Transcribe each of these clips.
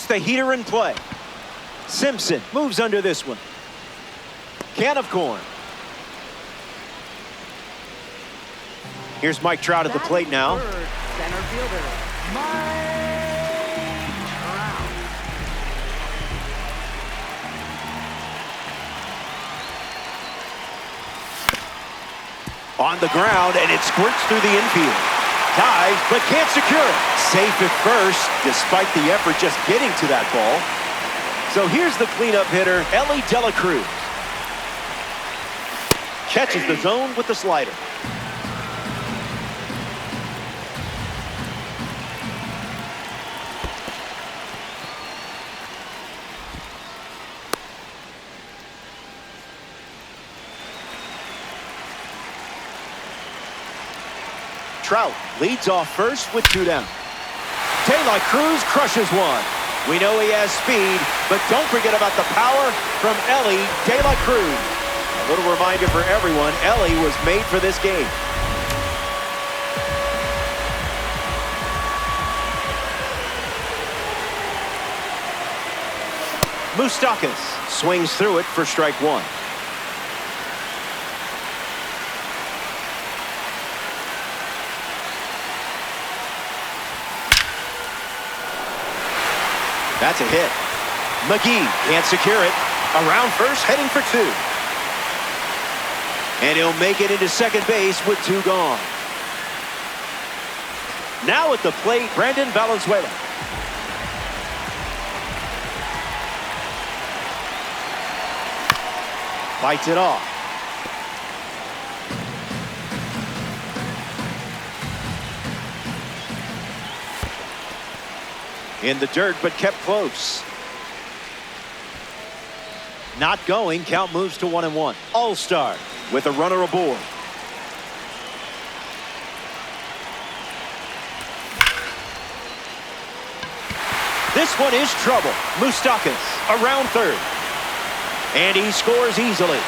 the heater in play. Simpson moves under this one. Can of corn. Here's Mike Trout at the plate now. Center fielder, Mike Trout. On the ground, and it squirts through the infield. Dives, but can't secure it. Safe at first, despite the effort just getting to that ball. So here's the cleanup hitter, Elly De La Cruz. Catches the zone with the slider. Trout leads off first with 2 down. De La Cruz crushes one. We know he has speed, but don't forget about the power from Elly De La Cruz. A little reminder for everyone, Elly was made for this game. Moustakas swings through it for strike 1. That's a hit. McGee can't secure it. Around first, heading for 2. And he'll make it into second base with 2 gone. Now at the plate, Brandon Valenzuela. Fights it off. In the dirt, but kept close. Not going. Count moves to 1-1. All-Star with a runner aboard. This one is trouble. Moustakas around third. And he scores easily.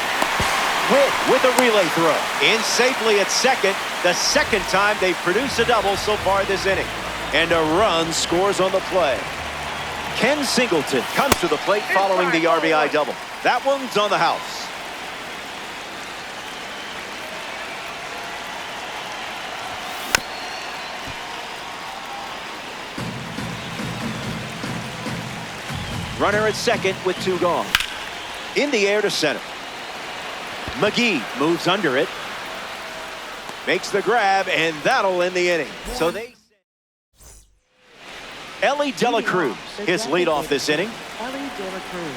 Witt with a relay throw. In safely at second. The second time they've produced a double so far this inning. And a run scores on the play. Ken Singleton comes to the plate following the RBI double. That one's on the house. Runner at second with 2 gone. In the air to center. McGee moves under it. Makes the grab, and that'll end the inning. So they... Elly De La Cruz, his leadoff this inning. Elly De La Cruz.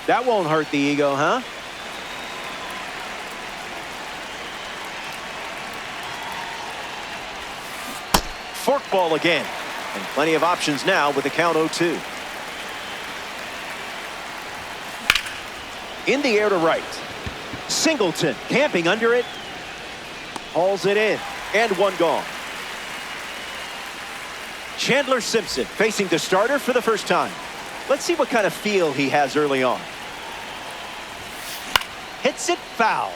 That won't hurt the ego, huh? Fork ball again. And plenty of options now with the count 0-2. In the air to right. Singleton camping under it. Hauls it in. And 1 gone. Chandler Simpson facing the starter for the first time. Let's see what kind of feel he has early on. Hits it foul.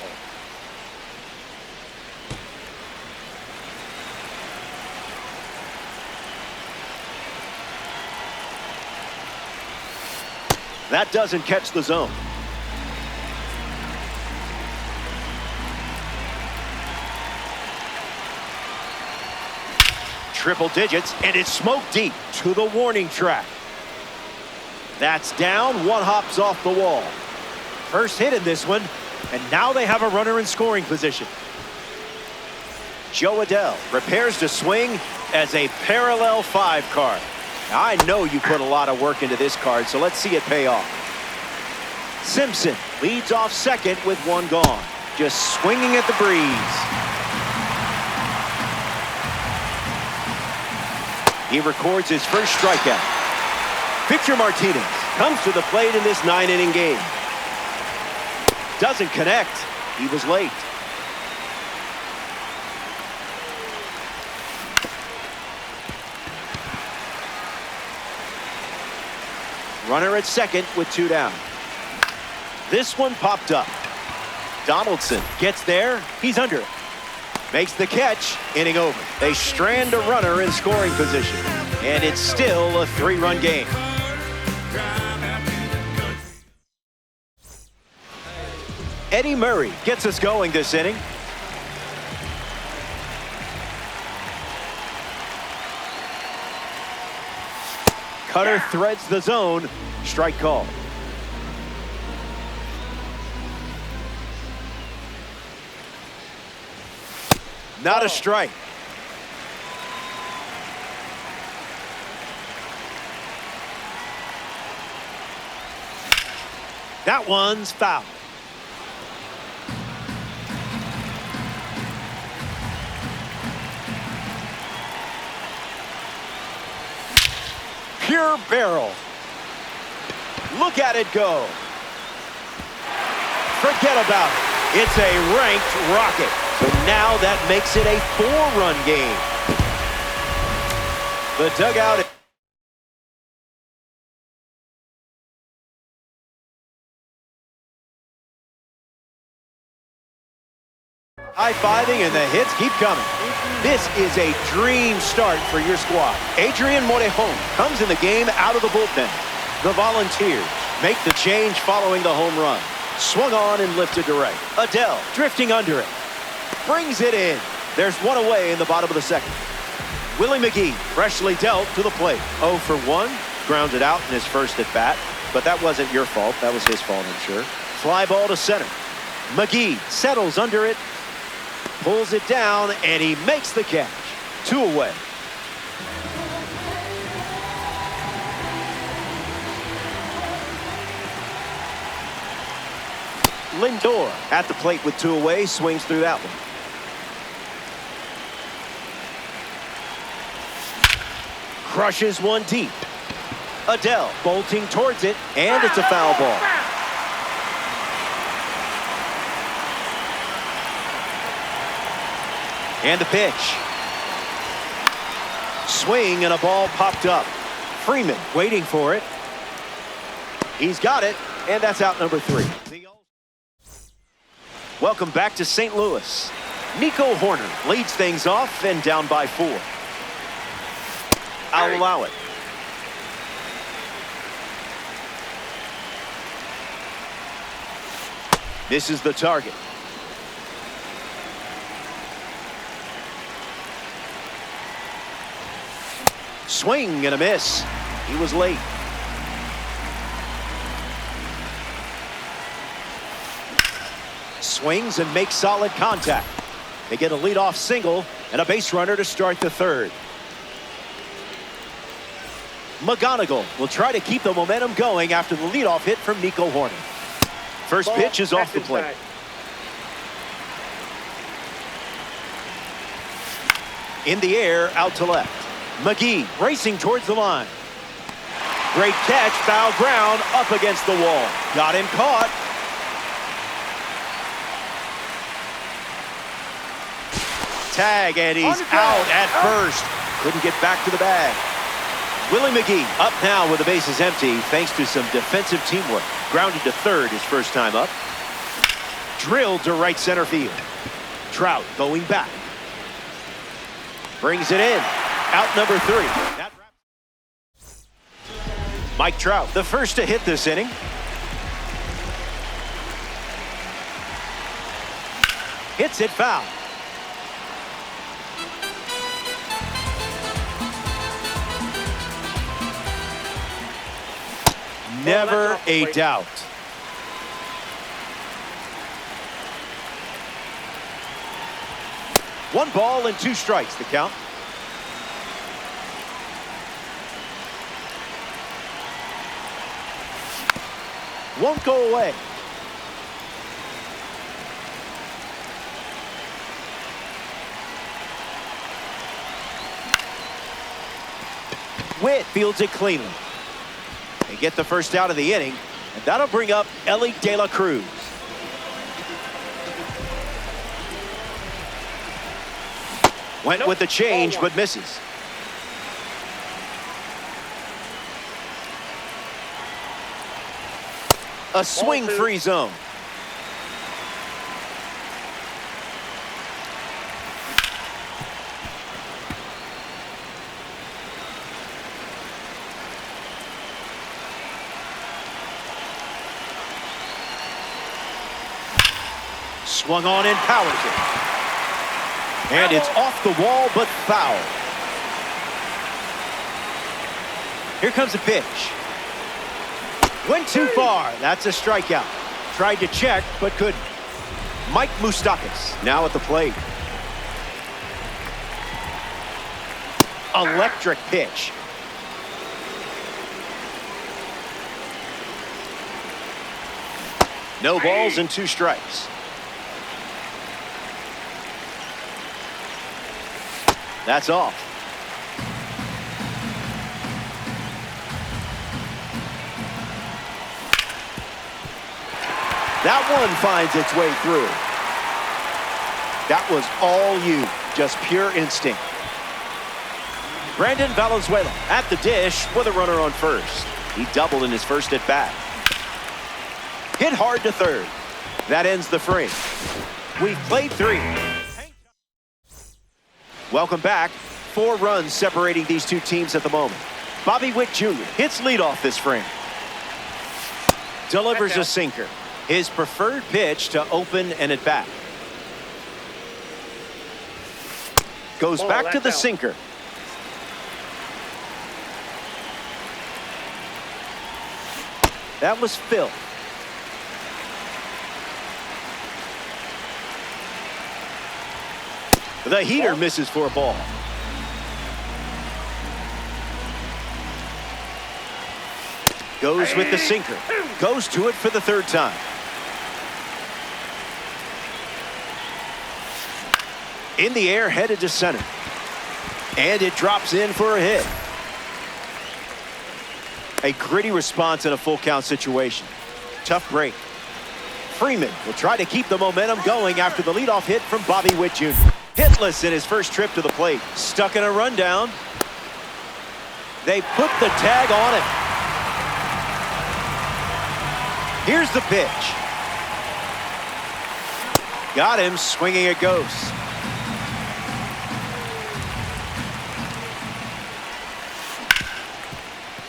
That doesn't catch the zone. Triple digits, and it's smoked deep to the warning track. That's down. 1 hops off the wall. First hit in this one, and now they have a runner in scoring position. Jo Adell prepares to swing as a parallel 5 card. Now, I know you put a lot of work into this card, so let's see it pay off. Simpson leads off second with 1 gone. Just swinging at the breeze. He records his first strikeout. Victor Martinez comes to the plate in this 9-inning game. Doesn't connect. He was late. Runner at second with 2 down. This one popped up. Donaldson gets there. He's under it. Makes the catch, inning over. They strand a runner in scoring position, and it's still a 3-run game. Eddie Murray gets us going this inning. Cutter threads the zone. Strike call. Not a strike. That one's foul. Pure barrel. Look at it go. Forget about it. It's a ranked rocket. So now that makes it a 4-run game. The dugout. High-fiving and the hits keep coming. This is a dream start for your squad. Adrian Morejon comes in the game out of the bullpen. The Volunteers make the change following the home run. Swung on and lifted to right. Adell drifting under it. Brings it in. There's one away in the bottom of the second. Willie McGee freshly dealt to the plate. 0 for 1. Grounded out in his first at bat. But that wasn't your fault. That was his fault, I'm sure. Fly ball to center. McGee settles under it. Pulls it down, and he makes the catch. 2 away. Lindor at the plate with 2 away, swings through that one. Crushes one deep. Adell bolting towards it, and it's a foul ball. And the pitch. Swing and a ball popped up. Freeman waiting for it. He's got it, and that's out number 3. Welcome back to St. Louis. Nico Hoerner leads things off and down by 4. I'll allow it. Misses the target. Swing and a miss. He was late. Swings and makes solid contact. They get a leadoff single and a base runner to start the 3rd. McGonigal will try to keep the momentum going after the leadoff hit from Nico Hoerner. First pitch is off the plate. In the air, out to left. McGee racing towards the line. Great catch, foul ground, up against the wall. Got him caught. Tag, and he's out at first. Couldn't get back to the bag. Willie McGee up now with the bases empty thanks to some defensive teamwork. Grounded to 3rd his first time up. Drilled to right center field. Trout going back. Brings it in. Out number 3. Mike Trout, the first to hit this inning. Hits it foul. Never a doubt. One ball and 2 strikes, the count. Won't go away. Witt fields it cleanly. They get the first out of the inning, and that'll bring up Elly De La Cruz. Went with the change, but misses. A swing-free zone. Swung on and powers it. And it's off the wall, but foul. Here comes a pitch. Went too far. That's a strikeout. Tried to check, but couldn't. Mike Moustakas now at the plate. Electric pitch. No balls and 2 strikes. That's off. That one finds its way through. That was all you, just pure instinct. Brandon Valenzuela at the dish with a runner on first. He doubled in his first at bat. Hit hard to third. That ends the frame. We've played 3. Welcome back. 4 runs separating these 2 teams at the moment. Bobby Witt Jr. hits leadoff this frame. Delivers a sinker. His preferred pitch to open an at bat. Goes back to the sinker. That was Phil. The heater misses for a ball. Goes with the sinker. Goes to it for the 3rd time. In the air, headed to center. And it drops in for a hit. A gritty response in a full count situation. Tough break. Freeman will try to keep the momentum going after the leadoff hit from Bobby Witt Jr. Hitless in his first trip to the plate. Stuck in a rundown. They put the tag on him. Here's the pitch. Got him, swinging it goes.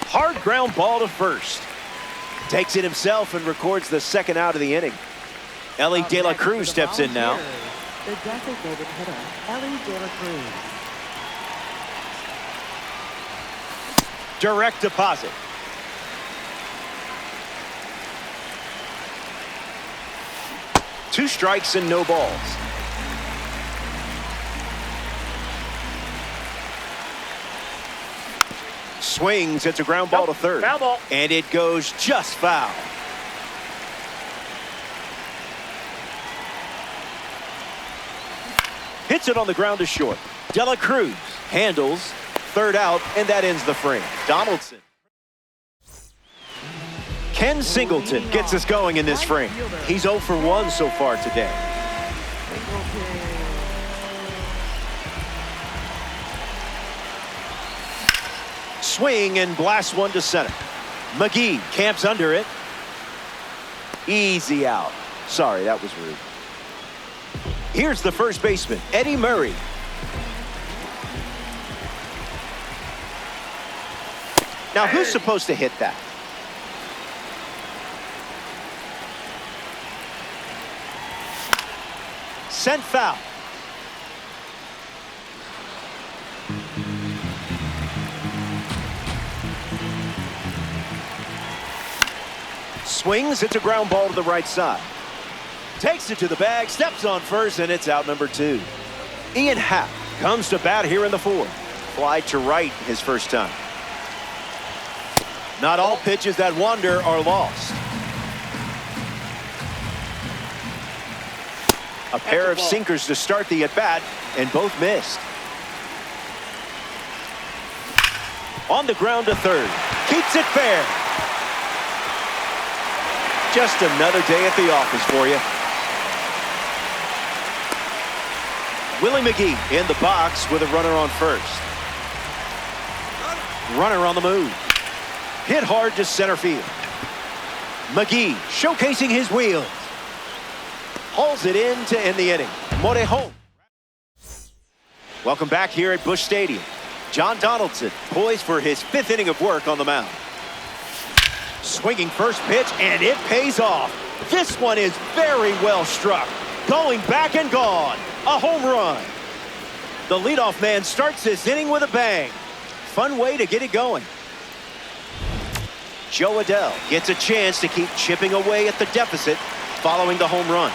Hard ground ball to first. Takes it himself and records the 2nd out of the inning. Elly De La Cruz steps in now. The designated hitter, Elly De La Cruz. Direct deposit. Two strikes and no balls. Swings, it's a ground ball to third. Foul ball. And it goes just foul. Hits it on the ground to short. De La Cruz handles, 3rd out, and that ends the frame. Donaldson. Ken Singleton gets us going in this frame. He's 0 for 1 so far today. Swing and blast one to center. McGee camps under it. Easy out. Sorry, that was rude. Here's the first baseman, Eddie Murray. Now, who's supposed to hit that? Sent foul. Swings, it's a ground ball to the right side. Takes it to the bag, steps on first, and it's out number 2. Ian Happ comes to bat here in the 4th. Fly to right his first time. Not all pitches that wander are lost. A pair of sinkers to start the at-bat, and both missed. On the ground to third. Keeps it fair. Just another day at the office for you. Willie McGee in the box with a runner on first. Runner on the move. Hit hard to center field. McGee showcasing his wheels. Hauls it in to end the inning. Morejon. Welcome back here at Busch Stadium. John Donaldson poised for his 5th inning of work on the mound. Swinging first pitch, and it pays off. This one is very well struck. Going back and gone. A home run. The leadoff man starts this inning with a bang. Fun way to get it going. Jo Adell gets a chance to keep chipping away at the deficit following the home run.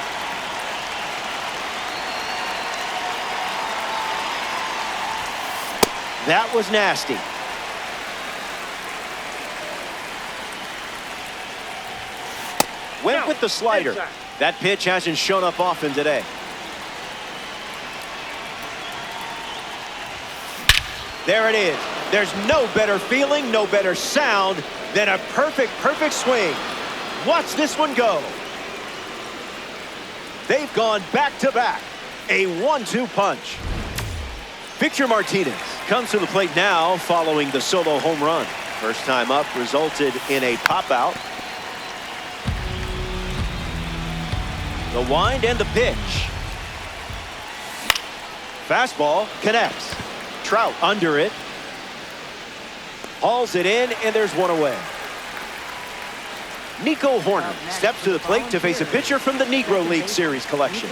That was nasty. Went with the slider. That pitch hasn't shown up often today. There it is. There's no better feeling, no better sound than a perfect swing. Watch this one go. They've gone back-to-back. A 1-2 punch. Victor Martinez comes to the plate now following the solo home run. First time up resulted in a pop-out. The wind and the pitch. Fastball connects. Trout under it. Hauls it in, and there's one away. Nico Hoerner steps to the plate to face a pitcher from the Negro League Series collection.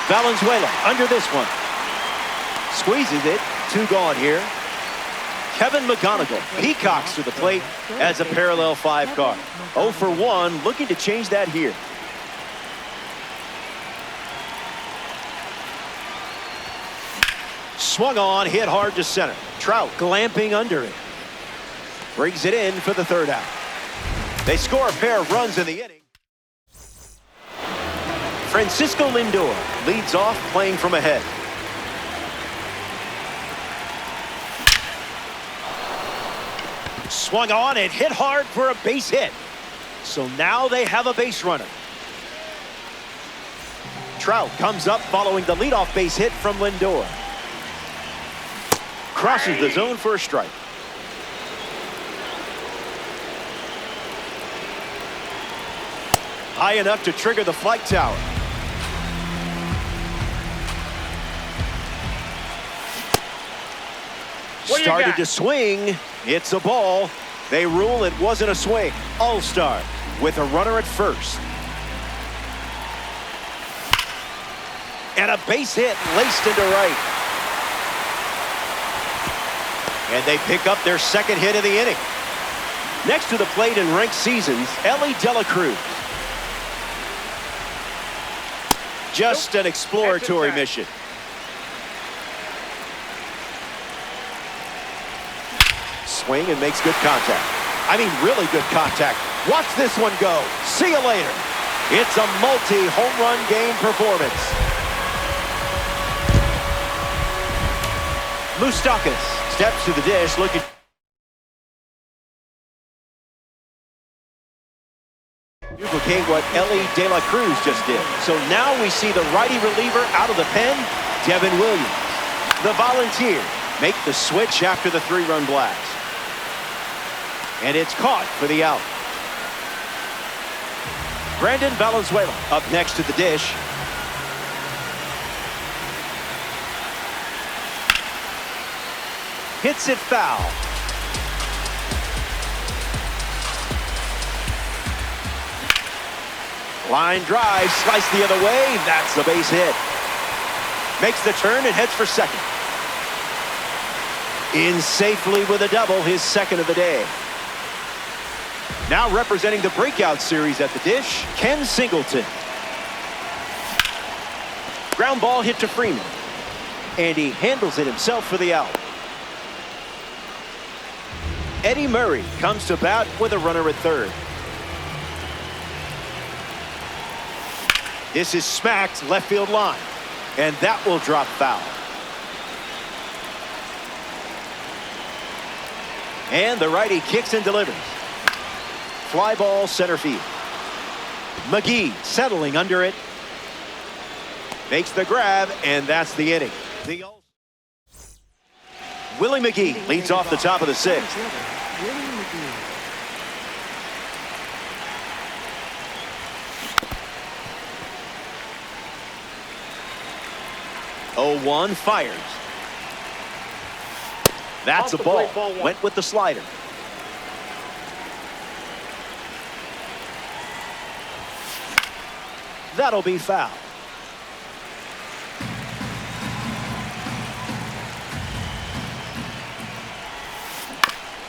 Valenzuela under this one. Squeezes it. 2 gone here. Kevin McGonigal peacocks to the plate as a parallel 5 card. 0 for 1, looking to change that here. Swung on, hit hard to center. Trout glamping under it. Brings it in for the 3rd out. They score a pair of runs in the inning. Francisco Lindor leads off playing from ahead. Swung on and hit hard for a base hit. So now they have a base runner. Trout comes up following the leadoff base hit from Lindor. Crosses the zone for a strike. High enough to trigger the flight tower. Started to swing. It's a ball. They rule it wasn't a swing. All-Star with a runner at first. And a base hit laced into right. And they pick up their 2nd hit of the inning. Next to the plate in ranked seasons, Elly De La Cruz. Just an exploratory mission. Swing and makes good contact. I mean, really good contact. Watch this one go. See you later. It's a multi-home run game performance. Moustakas steps to the dish looking. Duplicate what Elly De La Cruz just did. So now we see the righty reliever out of the pen, Devin Williams. The Volunteers make the switch after the 3-run blast. And it's caught for the out. Brandon Valenzuela up next to the dish. Hits it foul. Line drive, sliced the other way. That's a base hit. Makes the turn and heads for 2nd. In safely with a double, his 2nd of the day. Now representing the breakout series at the dish, Ken Singleton. Ground ball hit to Freeman. And he handles it himself for the out. Eddie Murray comes to bat with a runner at 3rd. This is smacked left field line. And that will drop foul. And the righty kicks and delivers. Fly ball center field. McGee settling under it. Makes the grab, and that's the inning. Willie McGee leads off the top of the 6th. 0-1 fires. That's a ball. Went with the slider. That'll be foul.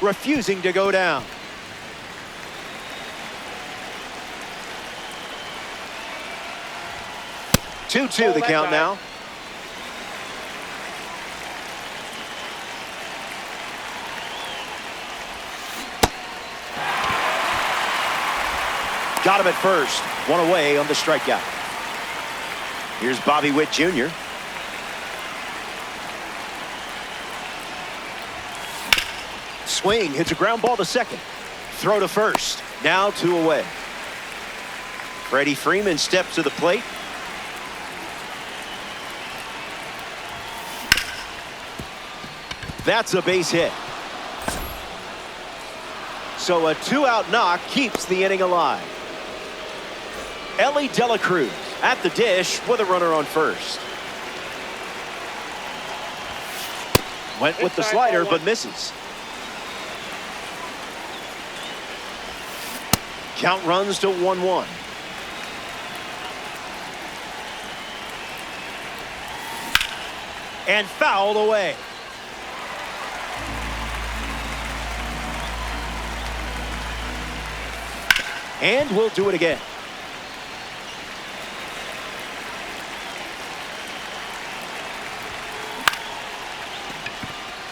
Refusing to go down. Two the count now. Got him at first. One away on the strikeout. Here's Bobby Witt Jr. Swing, hits a ground ball to second. Throw to first. Now 2 away. Freddie Freeman steps to the plate. That's a base hit. So a 2-out knock keeps the inning alive. Elly De La Cruz at the dish with a runner on first. Went with the slider but misses. Count runs to 1-1. And fouled away. And we'll do it again.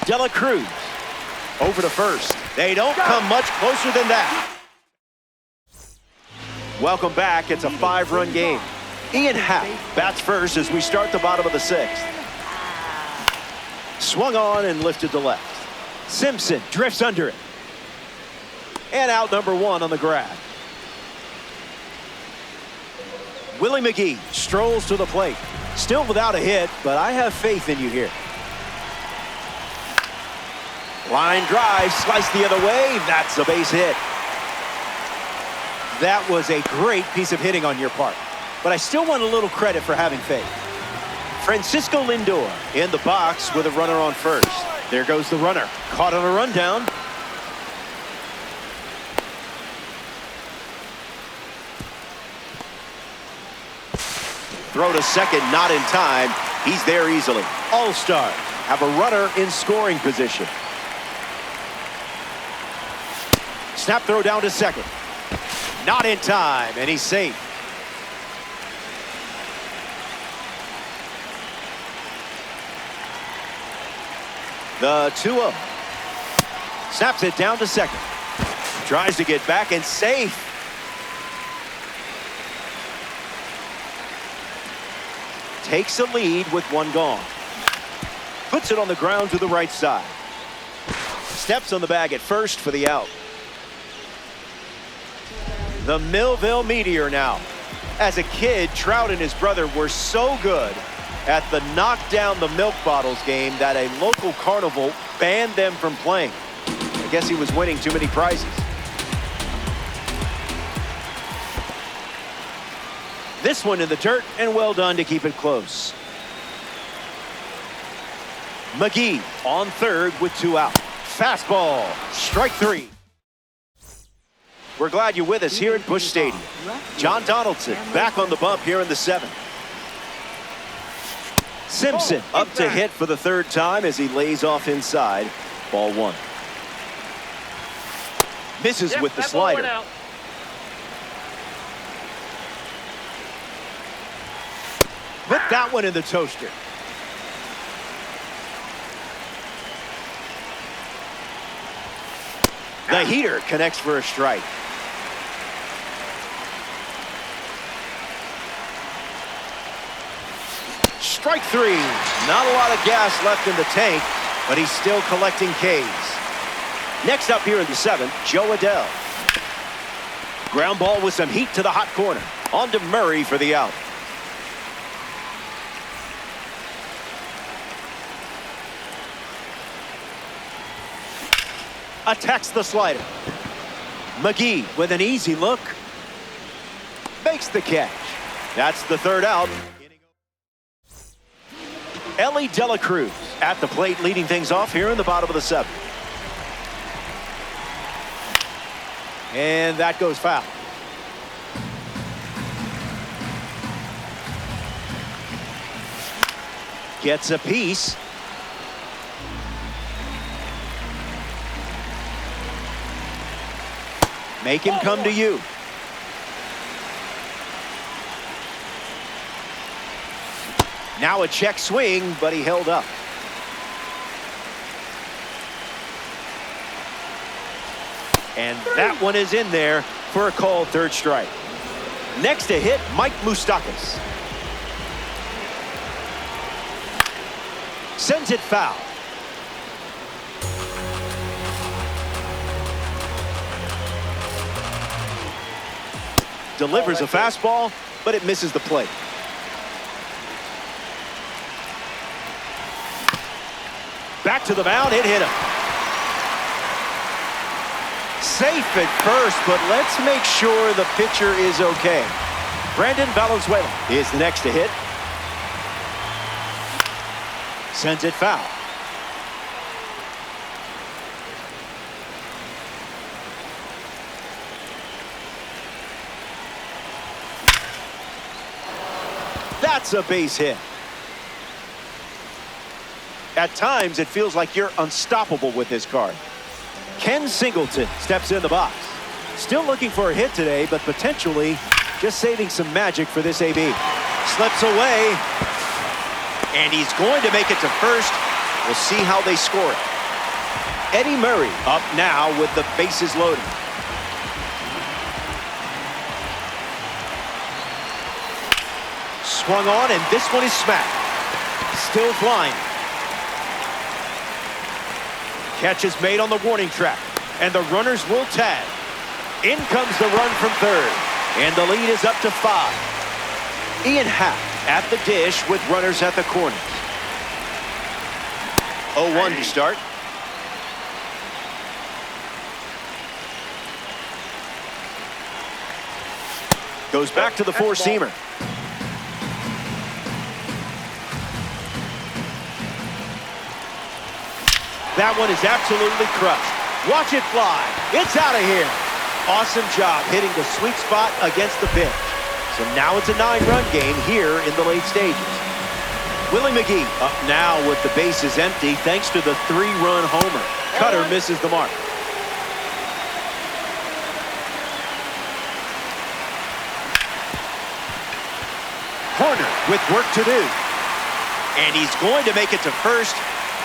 De La Cruz over to first. They don't come much closer than that. Welcome back. It's a 5-run game. Ian Happ bats first as we start the bottom of the 6th. Swung on and lifted to left. Simpson drifts under it. And out number 1 on the grab. Willie McGee strolls to the plate. Still without a hit, but I have faith in you here. Line drive, sliced the other way. That's a base hit. That was a great piece of hitting on your part, but I still want a little credit for having faith. Francisco Lindor in the box with a runner on first. There goes the runner. Caught on a rundown. Throw to second, not in time. He's there easily. All-Stars have a runner in scoring position. Snap throw down to second. Not in time, and he's safe. The 2-0. Snaps it down to second. Tries to get back and safe. Takes a lead with 1 gone. Puts it on the ground to the right side. Steps on the bag at first for the out. The Millville Meteor now. As a kid, Trout and his brother were so good at the knock down the milk bottles game that a local carnival banned them from playing. I guess he was winning too many prizes. This one in the dirt, and well done to keep it close. McGee on third with 2 out. Fastball, strike 3. We're glad you're with us here at Busch Stadium. John Donaldson back on the bump here in the 7th. Simpson up to hit for the 3rd time as he lays off inside. Ball 1. Misses with the slider. Put that one in the toaster. The heater connects for a strike. Strike 3. Not a lot of gas left in the tank, but he's still collecting Ks. Next up here in the 7th, Jo Adell. Ground ball with some heat to the hot corner. On to Murray for the out. Attacks the slider. McGee with an easy look. Makes the catch. That's the 3rd out. Elly De La Cruz at the plate, leading things off here in the bottom of the 7th. And that goes foul. Gets a piece. Make him come to you. Now a check swing, but he held up. And that one is in there for a called third strike. Next to hit, Mike Moustakas. Sends it foul. Delivers a fastball, but it misses the plate. Back to the mound, it hit him. Safe at first, but let's make sure the pitcher is okay. Brandon Valenzuela is the next to hit. Sends it foul. That's a base hit. At times, it feels like you're unstoppable with this card. Ken Singleton steps in the box. Still looking for a hit today, but potentially just saving some magic for this AB. Slips away, and he's going to make it to first. We'll see how they score it. Eddie Murray up now with the bases loaded. Swung on, and this one is smacked. Still flying. Catch is made on the warning track, and the runners will tag. In comes the run from third, and the lead is up to 5. Ian Happ at the dish with runners at the corners. 0-1 to start. Goes back to the four-seamer. That one is absolutely crushed. Watch it fly. It's out of here. Awesome job hitting the sweet spot against the pitch. So now it's a 9-run game here in the late stages. Willie McGee up now with the bases empty thanks to the 3-run homer. Cutter misses the mark. Horner with work to do. And he's going to make it to first.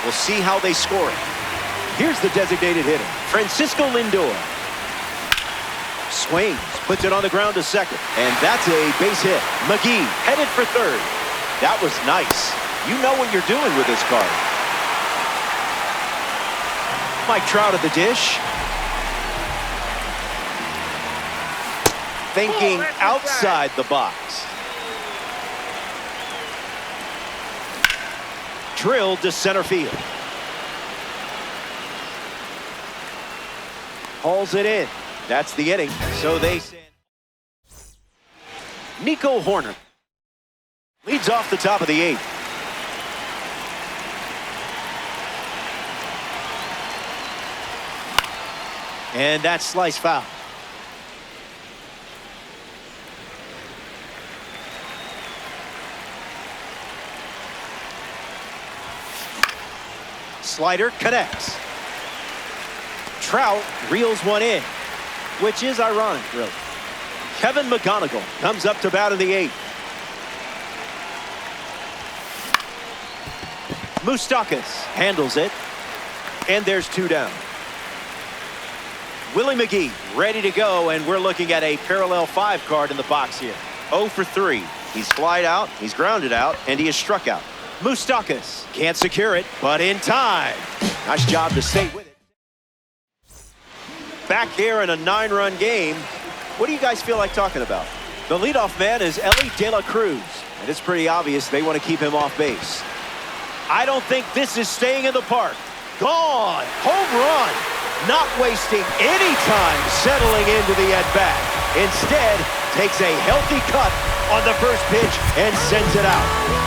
We'll see how they score it. Here's the designated hitter, Francisco Lindor. Swings, puts it on the ground to second. And that's a base hit. McGee headed for third. That was nice. You know what you're doing with this card. Mike Trout at the dish. Thinking outside the box. Drilled to center field. Hauls it in. That's the inning. So they send. Nico Horner leads off the top of the 8th. And that's slice foul. Slider connects. Trout reels one in, which is ironic, really. Kevin McGonigal comes up to bat in the 8th. Moustakas handles it, and there's 2 down. Willie McGee ready to go, and we're looking at a parallel 5 card in the box here. 0 for 3. He's flied out, he's grounded out, and he is struck out. Moustakas can't secure it, but in time. Nice job to stay with it. Back here in a 9-run game, what do you guys feel like talking about? The leadoff man is Elly De La Cruz, and it's pretty obvious they want to keep him off base. I don't think this is staying in the park. Gone! Home run! Not wasting any time settling into the at-bat. Instead, takes a healthy cut on the first pitch and sends it out.